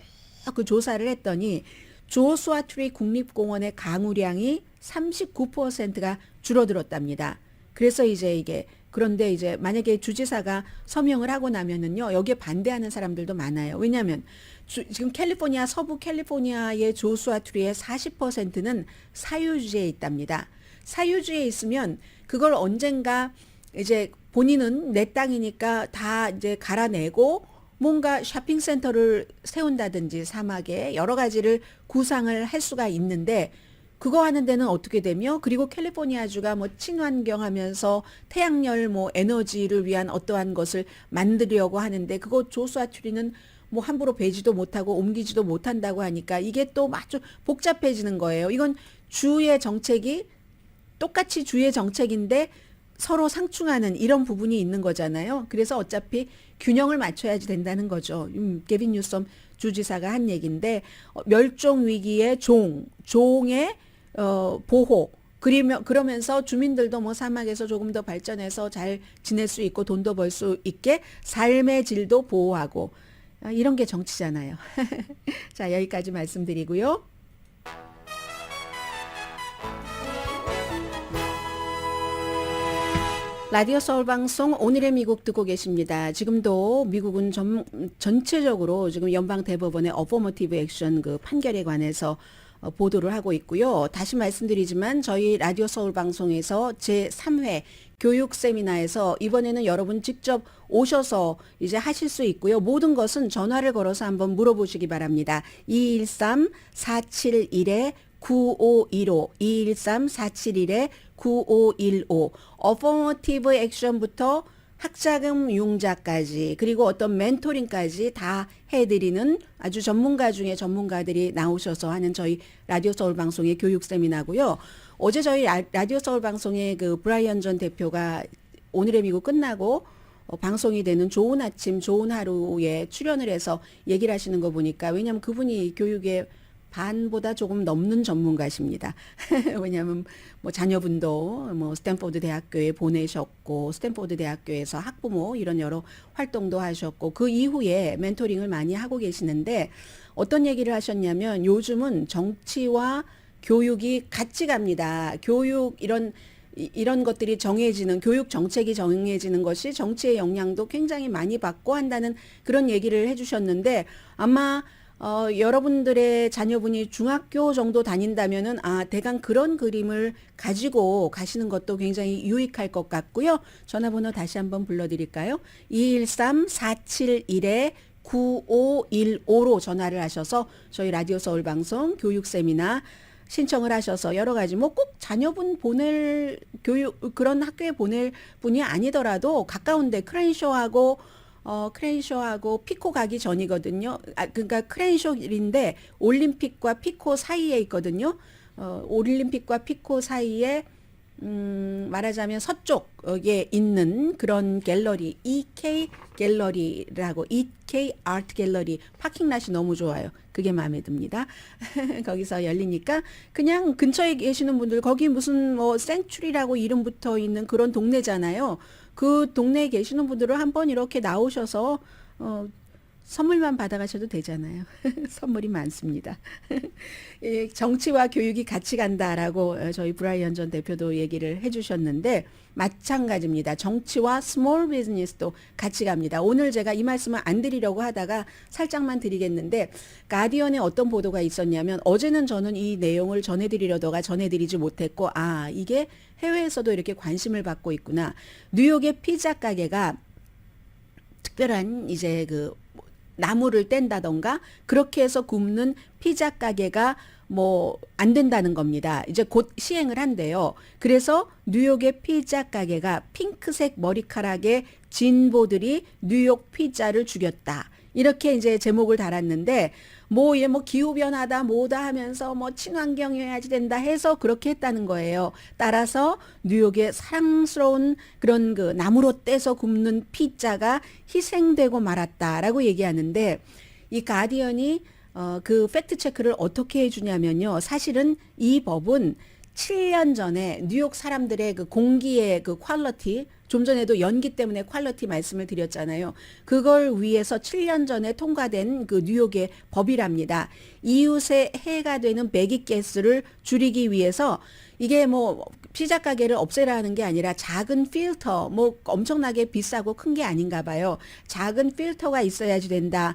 그 조사를 했더니 조수아 트리 국립공원의 강우량이 39%가 줄어들었답니다. 그래서 이제 이게 그런데 이제 만약에 주지사가 서명을 하고 나면은요 여기에 반대하는 사람들도 많아요. 왜냐하면 지금 캘리포니아 서부 캘리포니아의 조수아 트리의 40%는 사유지에 있답니다. 사유지에 있으면 그걸 언젠가 이제 본인은 내 땅이니까 다 이제 갈아내고 뭔가 쇼핑센터를 세운다든지 사막에 여러 가지를 구상을 할 수가 있는데 그거 하는 데는 어떻게 되며 그리고 캘리포니아주가 뭐 친환경 하면서 태양열 뭐 에너지를 위한 어떠한 것을 만들려고 하는데 그거 조수아 트리는 뭐 함부로 베지도 못하고 옮기지도 못한다고 하니까 이게 또 아주 복잡해지는 거예요. 이건 주의 정책이 똑같이 주의 정책인데 서로 상충하는 이런 부분이 있는 거잖아요. 그래서 어차피 균형을 맞춰야지 된다는 거죠. 게빈 뉴섬 주지사가 한 얘기인데 멸종 위기의 종의 보호 그러면서 주민들도 뭐 사막에서 조금 더 발전해서 잘 지낼 수 있고 돈도 벌 수 있게 삶의 질도 보호하고 이런 게 정치잖아요. 자, 여기까지 말씀드리고요. 라디오 서울 방송 오늘의 미국 듣고 계십니다. 지금도 미국은 전체적으로 지금 연방 대법원의 어포머티브 액션 그 판결에 관해서 보도를 하고 있고요. 다시 말씀드리지만 저희 라디오 서울 방송에서 제3회 교육 세미나에서 이번에는 여러분 직접 오셔서 이제 하실 수 있고요. 모든 것은 전화를 걸어서 한번 물어보시기 바랍니다. 213-471-9515 213-471-9515 어포머티브 액션부터 학자금 융자까지 그리고 어떤 멘토링까지 다 해드리는 아주 전문가 중에 전문가들이 나오셔서 하는 저희 라디오 서울 방송의 교육 세미나고요. 어제 저희 라디오 서울 방송의 그 브라이언 전 대표가 오늘의 미국 끝나고 방송이 되는 좋은 아침 좋은 하루에 출연을 해서 얘기를 하시는 거 보니까 왜냐하면 그분이 교육에 반보다 조금 넘는 전문가십니다. 왜냐하면 뭐 자녀분도 뭐 스탠포드 대학교에 보내셨고 스탠포드 대학교에서 학부모 이런 여러 활동도 하셨고 그 이후에 멘토링을 많이 하고 계시는데 어떤 얘기를 하셨냐면 요즘은 정치와 교육이 같이 갑니다. 교육 이런 것들이 정해지는 교육 정책이 정해지는 것이 정치의 영향도 굉장히 많이 받고 한다는 그런 얘기를 해주셨는데 아마 여러분들의 자녀분이 중학교 정도 다닌다면은 대강 그런 그림을 가지고 가시는 것도 굉장히 유익할 것 같고요. 전화번호 다시 한번 불러드릴까요? 213-471-9515로 전화를 하셔서 저희 라디오 서울 방송 교육 세미나 신청을 하셔서 여러 가지 뭐 꼭 자녀분 보낼 교육 그런 학교에 보낼 분이 아니더라도 가까운데 크레인쇼하고 피코 가기 전이거든요. 그러니까 크레인쇼인데 올림픽과 피코 사이에 있거든요. 올림픽과 피코 사이에 말하자면 서쪽에 있는 그런 갤러리 EK 갤러리라고 EK 아트 갤러리 파킹랏이 너무 좋아요. 그게 마음에 듭니다. 거기서 열리니까 그냥 근처에 계시는 분들 거기 무슨 뭐 생츄리라고 이름 붙어 있는 그런 동네잖아요. 그 동네에 계시는 분들은 한번 이렇게 나오셔서 선물만 받아가셔도 되잖아요. 선물이 많습니다. 예, 정치와 교육이 같이 간다라고 저희 브라이언 전 대표도 얘기를 해주셨는데 마찬가지입니다. 정치와 스몰 비즈니스도 같이 갑니다. 오늘 제가 이 말씀을 안 드리려고 하다가 살짝만 드리겠는데 가디언에 어떤 보도가 있었냐면 어제는 저는 이 내용을 전해드리려다가 전해드리지 못했고 이게 해외에서도 이렇게 관심을 받고 있구나. 뉴욕의 피자 가게가 특별한 이제 그 나무를 뗀다던가 그렇게 해서 굽는 피자 가게가 뭐 안 된다는 겁니다. 이제 곧 시행을 한대요. 그래서 뉴욕의 피자 가게가 핑크색 머리카락의 진보들이 뉴욕 피자를 죽였다. 이렇게 이제 제목을 달았는데 뭐 기후 변화다 뭐다 하면서 뭐 친환경해야지 된다 해서 그렇게 했다는 거예요. 따라서 뉴욕의 사랑스러운 그런 그 나무로 떼서 굽는 피자가 희생되고 말았다라고 얘기하는데 이 가디언이 그 팩트 체크를 어떻게 해주냐면요. 사실은 이 법은 7년 전에 뉴욕 사람들의 그 공기의 그 퀄리티, 좀 전에도 연기 때문에 퀄리티 말씀을 드렸잖아요. 그걸 위해서 7년 전에 통과된 그 뉴욕의 법이랍니다. 이웃에 해가 되는 배기가스를 줄이기 위해서 이게 뭐 피자 가게를 없애라는 게 아니라 작은 필터, 뭐 엄청나게 비싸고 큰 게 아닌가 봐요. 작은 필터가 있어야지 된다.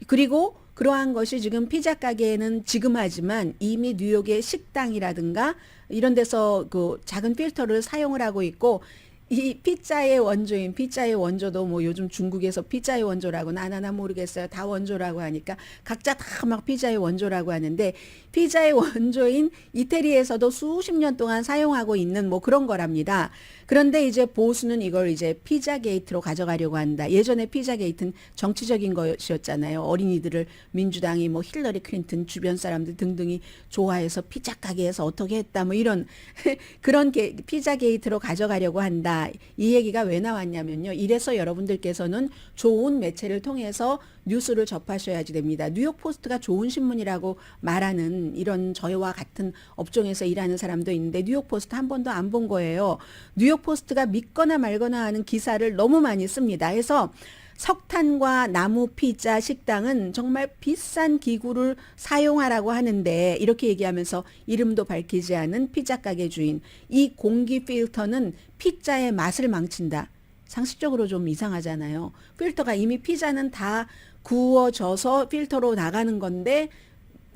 그리고 그러한 것이 지금 피자 가게에는 지금 하지만 이미 뉴욕의 식당이라든가 이런 데서 그 작은 필터를 사용을 하고 있고 이 피자의 원조도 뭐 요즘 중국에서 피자의 원조라고는 안 하나 모르겠어요. 다 원조라고 하니까 각자 다 막 피자의 원조라고 하는데 피자의 원조인 이태리에서도 수십 년 동안 사용하고 있는 뭐 그런 거랍니다. 그런데 이제 보수는 이걸 이제 피자 게이트로 가져가려고 한다. 예전에 피자 게이트는 정치적인 것이었잖아요. 어린이들을 민주당이 뭐 힐러리 클린턴 주변 사람들 등등이 좋아해서 피자 가게에서 어떻게 했다 뭐 이런 그런 피자 게이트로 가져가려고 한다. 이 얘기가 왜 나왔냐면요. 이래서 여러분들께서는 좋은 매체를 통해서 뉴스를 접하셔야지 됩니다. 뉴욕 포스트가 좋은 신문이라고 말하는 이런 저희와 같은 업종에서 일하는 사람도 있는데 뉴욕 포스트 한 번도 안 본 거예요. 뉴욕 포스트가 믿거나 말거나 하는 기사를 너무 많이 씁니다. 해서 석탄과 나무 피자 식당은 정말 비싼 기구를 사용하라고 하는데 이렇게 얘기하면서 이름도 밝히지 않은 피자 가게 주인 이 공기 필터는 피자의 맛을 망친다. 상식적으로 좀 이상하잖아요. 필터가 이미 피자는 다 구워져서 필터로 나가는 건데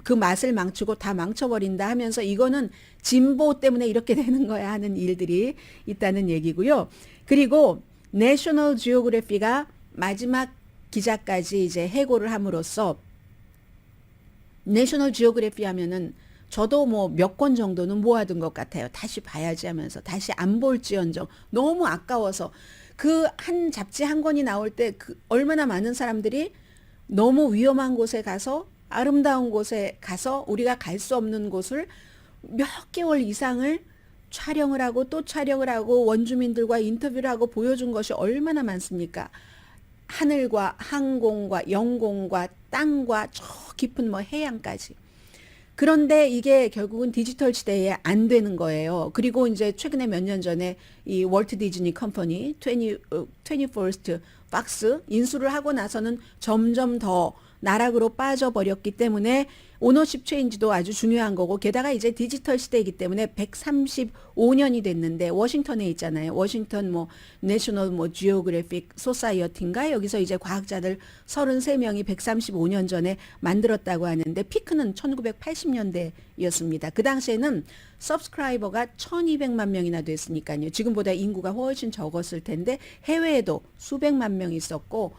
그 맛을 망치고 다 망쳐버린다 하면서 이거는 진보 때문에 이렇게 되는 거야 하는 일들이 있다는 얘기고요. 그리고 내셔널 지오그래피가 마지막 기자까지 이제 해고를 함으로써 내셔널 지오그래피 하면은 저도 뭐 몇 권 정도는 모아둔 것 같아요. 다시 봐야지 하면서 다시 안 볼지언정 너무 아까워서 그 한 잡지 한 권이 나올 때 그 얼마나 많은 사람들이 너무 위험한 곳에 가서 아름다운 곳에 가서 우리가 갈 수 없는 곳을 몇 개월 이상을 촬영을 하고 또 촬영을 하고 원주민들과 인터뷰를 하고 보여준 것이 얼마나 많습니까? 하늘과 항공과 영공과 땅과 저 깊은 뭐 해양까지. 그런데 이게 결국은 디지털 시대에 안 되는 거예요. 그리고 이제 최근에 몇 년 전에 이 월트 디즈니 컴퍼니 21st 박스 인수를 하고 나서는 점점 더 나락으로 빠져버렸기 때문에 오너십 체인지도 아주 중요한 거고 게다가 이제 디지털 시대이기 때문에 135년이 됐는데 워싱턴에 있잖아요. 워싱턴 뭐 내셔널 뭐 지오그래픽 소사이어티인가 여기서 이제 과학자들 33명이 135년 전에 만들었다고 하는데 피크는 1980년대였습니다. 그 당시에는 서브스크라이버가 1200만 명이나 됐으니까요. 지금보다 인구가 훨씬 적었을 텐데 해외에도 수백만 명이 있었고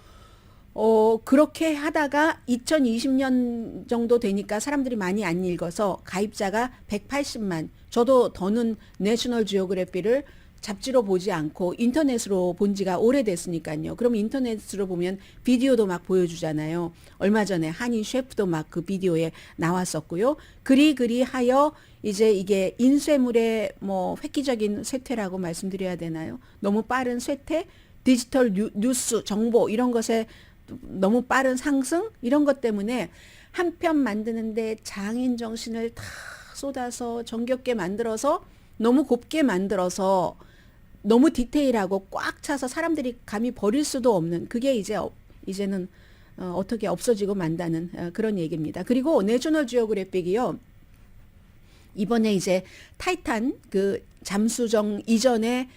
그렇게 하다가 2020년 정도 되니까 사람들이 많이 안 읽어서 가입자가 180만, 저도 더는 내셔널 지오그래피를 잡지로 보지 않고 인터넷으로 본 지가 오래됐으니까요. 그럼 인터넷으로 보면 비디오도 막 보여주잖아요. 얼마 전에 한인 셰프도 막 그 비디오에 나왔었고요. 그리 하여 이제 이게 인쇄물의 뭐 획기적인 쇠퇴라고 말씀드려야 되나요? 너무 빠른 쇠퇴, 디지털 뉴스, 정보 이런 것에 너무 빠른 상승 이런 것 때문에 한 편 만드는데 장인 정신을 다 쏟아서 정겹게 만들어서 너무 곱게 만들어서 너무 디테일하고 꽉 차서 사람들이 감히 버릴 수도 없는 그게 이제는 어떻게 없어지고 만다는 그런 얘기입니다. 그리고 내셔널 지오그래픽이요. 이번에 이제 타이탄 그 잠수정 이전에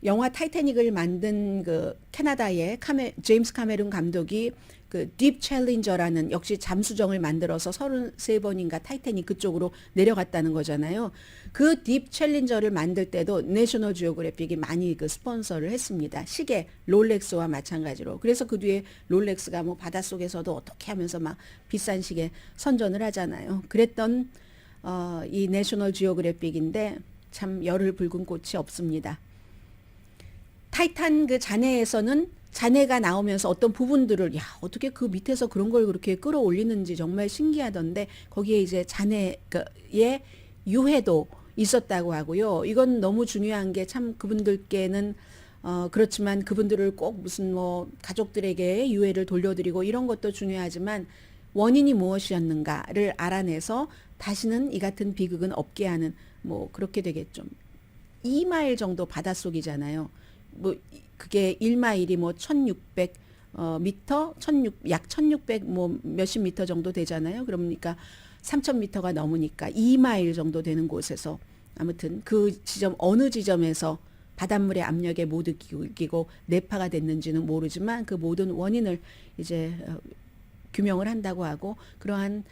영화 타이타닉을 만든 그 캐나다의 제임스 카메론 감독이 그 딥 챌린저라는 역시 잠수정을 만들어서 33번인가 타이타닉 그쪽으로 내려갔다는 거잖아요. 그 딥 챌린저를 만들 때도 내셔널 지오그래픽이 많이 그 스폰서를 했습니다. 시계 롤렉스와 마찬가지로. 그래서 그 뒤에 롤렉스가 뭐 바닷속에서도 어떻게 하면서 막 비싼 시계 선전을 하잖아요. 그랬던 이 내셔널 지오그래픽인데 참 열을 붉은 꽃이 없습니다. 타이탄 그 잔해에서는 잔해가 나오면서 어떤 부분들을 어떻게 그 밑에서 그런 걸 그렇게 끌어올리는지 정말 신기하던데 거기에 이제 잔해의 유해도 있었다고 하고요. 이건 너무 중요한 게 참 그분들께는 그렇지만 그분들을 꼭 무슨 뭐 가족들에게 유해를 돌려드리고 이런 것도 중요하지만 원인이 무엇이었는가를 알아내서 다시는 이 같은 비극은 없게 하는 뭐 그렇게 되겠죠. 2마일 정도 바닷속이잖아요. 뭐 그게 1마일이 뭐 1600 미터, 약 1600 뭐 몇십 미터 정도 되잖아요. 그러니까 3000미터가 넘으니까 2마일 정도 되는 곳에서 아무튼 그 지점 어느 지점에서 바닷물의 압력에 못 이기고 내파가 됐는지는 모르지만 그 모든 원인을 이제 규명을 한다고 하고 그러한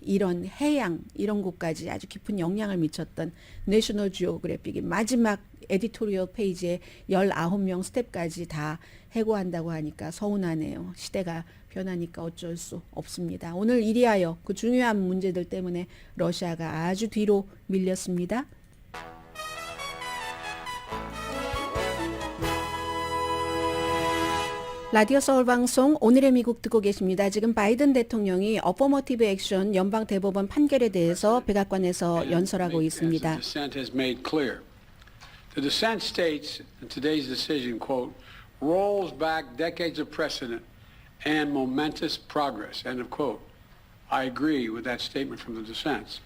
이런 해양 이런 곳까지 아주 깊은 영향을 미쳤던 내셔널 지오그래픽이 마지막 에디토리얼 페이지에 19명 스텝까지 다 해고한다고 하니까 서운하네요. 시대가 변하니까 어쩔 수 없습니다. 오늘 이리하여 그 중요한 문제들 때문에 러시아가 아주 뒤로 밀렸습니다. 라디오 서울 방송 오늘의 미국 듣고 계십니다. 지금 바이든 대통령이 어퍼머티브 액션 연방 대법원 판결에 대해서 백악관에서 연설하고 있습니다. The dissent states in today's decision, quote, rolls back decades of precedent and momentous progress, end of quote. I agree with that statement from the dissent.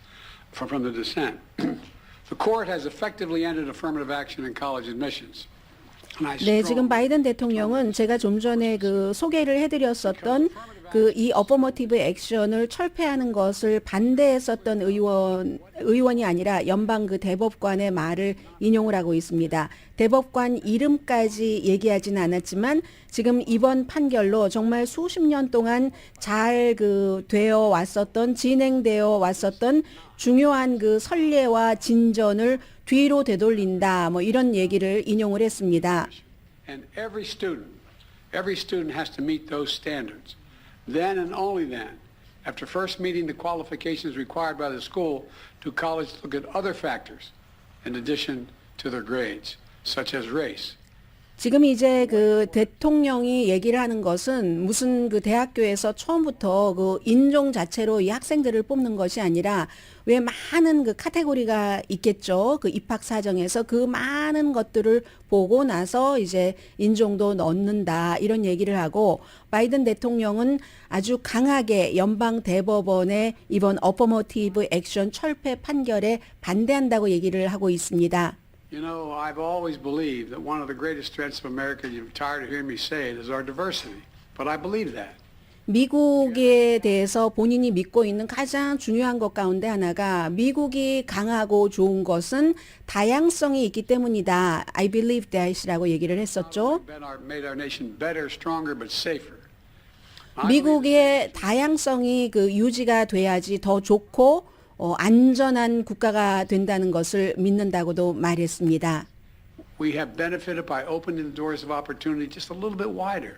The court has effectively ended affirmative action in college admissions. 네, 지금 바이든 대통령은 제가 좀 전에 그 소개를 해드렸었던 그 이 어퍼머티브 액션을 철폐하는 것을 반대했었던 의원이 아니라 연방 그 대법관의 말을 인용을 하고 있습니다. 대법관 이름까지 얘기하지는 않았지만 지금 이번 판결로 정말 수십 년 동안 잘 그 되어 왔었던 진행되어 왔었던 중요한 그 선례와 진전을 뒤로 되돌린다. 뭐 이런 얘기를 인용을 했습니다. And every student has to meet those standards. Then and only then, after first meeting the qualifications required by the school, do college look at other factors in addition to their grades, such as race. 지금 이제 그 대통령이 얘기를 하는 것은 무슨 그 대학교에서 처음부터 그 인종 자체로 이 학생들을 뽑는 것이 아니라 왜 많은 그 카테고리가 있겠죠. 그 입학 사정에서 그 많은 것들을 보고 나서 이제 인종도 넣는다 이런 얘기를 하고 바이든 대통령은 아주 강하게 연방 대법원의 이번 어퍼머티브 액션 철폐 판결에 반대한다고 얘기를 하고 있습니다. You know, I've always believed that one of the greatest strengths of America, you're tired of hearing me say it, is our diversity. But I believe that. 미국에 대해서 본인이 믿고 있는 가장 중요한 것 가운데 하나가 미국이 강하고 좋은 것은 다양성이 있기 때문이다. I believe that이라고 얘기를 했었죠. Made our nation better, stronger, but safer. 미국의 다양성이 그 유지가 돼야지 더 좋고 안전한 국가가 된다는 것을 믿는다고도 말했습니다. We have benefited by opening the doors of opportunity just a little bit wider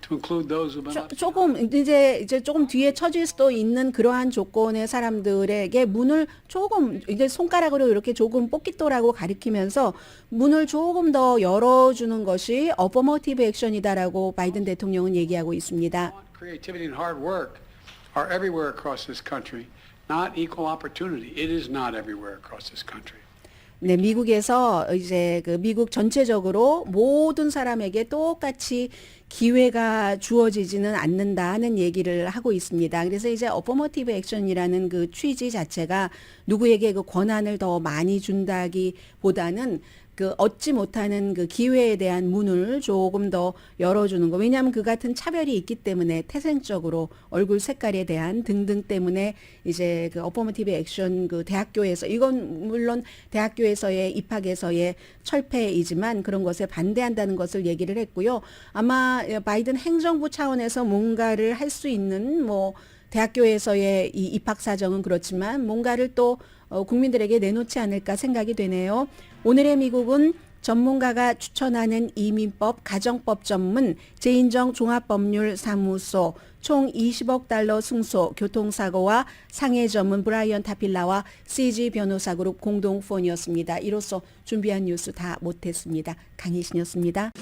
to include those who've been 조금 이제 조금 뒤에 처질 수도 있는 그러한 조건의 사람들에게 문을 조금 이제 손가락으로 이렇게 조금 뽑기도라고 가리키면서 문을 조금 더 열어주는 것이 어퍼머티브 액션이다라고 바이든 대통령은 얘기하고 있습니다. Creativity and hard work are everywhere across this country. Not equal opportunity. It is not everywhere across this country. 네, 미국에서 이제 그 미국 전체적으로 모든 사람에게 똑같이 기회가 주어지지는 않는다는 얘기를 하고 있습니다. 그래서 이제 어퍼머티브 액션이라는 그 취지 자체가 누구에게 그 권한을 더 많이 준다기보다는 그 얻지 못하는 그 기회에 대한 문을 조금 더 열어주는 거. 왜냐하면 그 같은 차별이 있기 때문에 태생적으로 얼굴 색깔에 대한 등등 때문에 이제 그 어퍼머티브 액션 그 대학교에서 이건 물론 대학교에서의 입학에서의 철폐이지만 그런 것에 반대한다는 것을 얘기를 했고요. 아마 바이든 행정부 차원에서 뭔가를 할 수 있는 뭐 대학교에서의 이 입학 사정은 그렇지만 뭔가를 또 국민들에게 내놓지 않을까 생각이 되네요. 오늘의 미국은 전문가가 추천하는 이민법, 가정법 전문 재인정 종합법률사무소 총 20억 달러 승소 교통사고와 상해 전문 브라이언 타필라와 CG 변호사 그룹 공동 폰이었습니다. 이로써 준비한 뉴스 다 못했습니다. 강희신이었습니다.